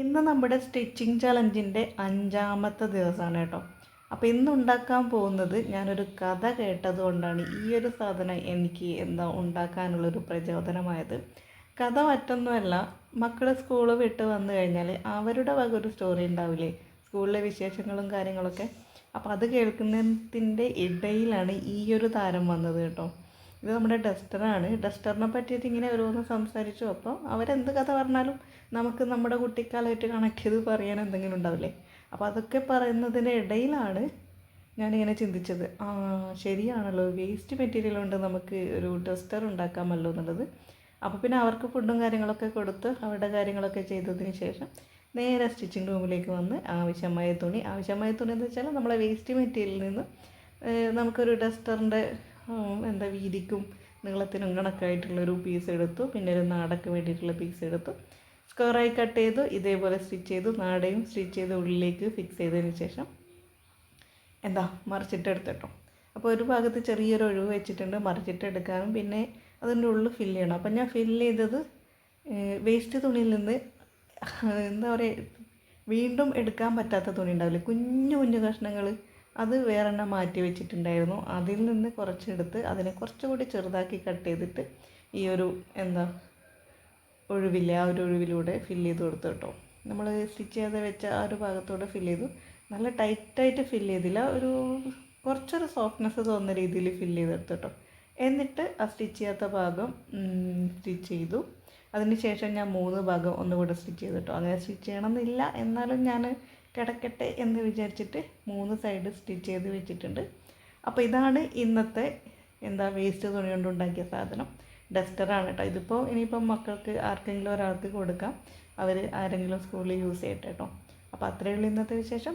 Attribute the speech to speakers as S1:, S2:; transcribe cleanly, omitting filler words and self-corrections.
S1: ഇന്ന് നമ്മുടെ സ്റ്റിച്ചിങ് ചലഞ്ചിൻ്റെ 5-ാമത്തെ ദിവസമാണ് കേട്ടോ. അപ്പോൾ ഇന്ന് ഉണ്ടാക്കാൻ പോകുന്നത് ഞാനൊരു കഥ കേട്ടതുകൊണ്ടാണ് ഈ ഒരു സാധനം എനിക്ക് ഉണ്ടാക്കാനുള്ളൊരു പ്രചോദനമായത്. കഥ മറ്റൊന്നുമല്ല, മക്കൾ സ്കൂൾ വിട്ട് വന്നു കഴിഞ്ഞാൽ അവരുടെ വക ഒരു സ്റ്റോറി ഉണ്ടാവില്ലേ, സ്കൂളിലെ വിശേഷങ്ങളും കാര്യങ്ങളൊക്കെ. അപ്പോൾ അത് കേൾക്കുന്നതിൻ്റെ ഇടയിലാണ് ഈ ഒരു താരം വന്നത് കേട്ടോ. ഇത് നമ്മുടെ ഡസ്റ്ററാണ്. ഡസ്റ്ററിനെ പറ്റിയിട്ട് ഇങ്ങനെ ഓരോന്ന് സംസാരിച്ചു. അപ്പോൾ അവരെന്ത് കഥ പറഞ്ഞാലും നമുക്ക് നമ്മുടെ കുട്ടിക്കാലമായിട്ട് കണക്ട് ചെയ്ത് പറയാൻ എന്തെങ്കിലും ഉണ്ടാവില്ലേ. അപ്പോൾ അതൊക്കെ പറയുന്നതിൻ്റെ ഇടയിലാണ് ഞാനിങ്ങനെ ചിന്തിച്ചത്, ശരിയാണല്ലോ, വേസ്റ്റ് മെറ്റീരിയൽ കൊണ്ട് നമുക്ക് ഒരു ഡസ്റ്റർ ഉണ്ടാക്കാമല്ലോ എന്നുള്ളത്. അപ്പോൾ പിന്നെ അവർക്ക് ഫുഡും കാര്യങ്ങളൊക്കെ കൊടുത്ത് അവരുടെ കാര്യങ്ങളൊക്കെ ചെയ്തതിന് ശേഷം നേരെ സ്റ്റിച്ചിങ് റൂമിലേക്ക് വന്ന് ആവശ്യമായ തുണി എന്ന് വെച്ചാൽ നമ്മളെ വേസ്റ്റ് മെറ്റീരിയലിൽ നിന്ന് നമുക്കൊരു ഡസ്റ്ററിൻ്റെ വീതിക്കും നീളത്തിനും കണക്കായിട്ടുള്ളൊരു പീസ് എടുത്തു. പിന്നെ ഒരു നാടക്ക് വേണ്ടിയിട്ടുള്ള പീസ് എടുത്തു, സ്ക്വയറായി കട്ട് ചെയ്തു, ഇതേപോലെ സ്റ്റിച്ച് ചെയ്തു. നാടയും സ്റ്റിച്ച് ചെയ്ത് ഉള്ളിലേക്ക് ഫിക്സ് ചെയ്തതിന് ശേഷം മറിച്ചിട്ടെടുത്തിട്ടോ. അപ്പോൾ ഒരു ഭാഗത്ത് ചെറിയൊരു ഒഴിവ് വെച്ചിട്ടുണ്ട് മറിച്ചിട്ടെടുക്കാനും, പിന്നെ അതിൻ്റെ ഉള്ളിൽ ഫില്ല് ചെയ്യണം. അപ്പം ഞാൻ ഫില്ല് ചെയ്തത് വേസ്റ്റ് തുണിയിൽ നിന്ന് വീണ്ടും എടുക്കാൻ പറ്റാത്ത തുണി ഉണ്ടാവില്ലേ, കുഞ്ഞു കുഞ്ഞു കഷ്ണങ്ങൾ, അത് വേറെണ്ണം മാറ്റി വെച്ചിട്ടുണ്ടായിരുന്നു. അതിൽ നിന്ന് കുറച്ചെടുത്ത് അതിനെ കുറച്ചുകൂടി ചെറുതാക്കി കട്ട് ചെയ്തിട്ട് ഈ ഒരു ഒഴിവില്ല, ആ ഒരു ഒഴിവിലൂടെ ഫില്ല് ചെയ്ത് കൊടുത്തു കേട്ടോ. നമ്മൾ സ്റ്റിച്ച് ചെയ്യാതെ വെച്ച ആ ഒരു ഭാഗത്തൂടെ ഫില്ല് ചെയ്തു. നല്ല ടൈറ്റായിട്ട് ഫില്ല് ചെയ്തില്ല, കുറച്ചൊരു സോഫ്റ്റ്നെസ് തോന്നുന്ന രീതിയിൽ ഫില്ല് ചെയ്തെടുത്തു കേട്ടോ. എന്നിട്ട് ആ സ്റ്റിച്ച് ചെയ്യാത്ത ഭാഗം സ്റ്റിച്ച് ചെയ്തു. അതിന് ശേഷം ഞാൻ 3 ഭാഗം ഒന്നുകൂടെ സ്റ്റിച്ച് ചെയ്തു കേട്ടോ. അങ്ങനെ സ്റ്റിച്ച് ചെയ്യണമെന്നില്ല, എന്നാലും ഞാൻ കിടക്കട്ടെ എന്ന് വിചാരിച്ചിട്ട് 3 സൈഡ് സ്റ്റിച്ച് ചെയ്ത് വെച്ചിട്ടുണ്ട്. അപ്പോൾ ഇതാണ് ഇന്നത്തെ വേസ്റ്റ് തുണി കൊണ്ടുണ്ടാക്കിയ സാധനം. ഡസ്റ്ററാണ് കേട്ടോ. ഇതിപ്പോൾ ഇനിയിപ്പം മക്കൾക്ക് ആർക്കെങ്കിലും ഒരാൾക്ക് കൊടുക്കാം, അവർ ആരെങ്കിലും സ്കൂളിൽ യൂസ് ചെയ്യട്ടെ കേട്ടോ. അപ്പോൾ അത്രയേ ഉള്ളൂ ഇന്നത്തെ വിശേഷം.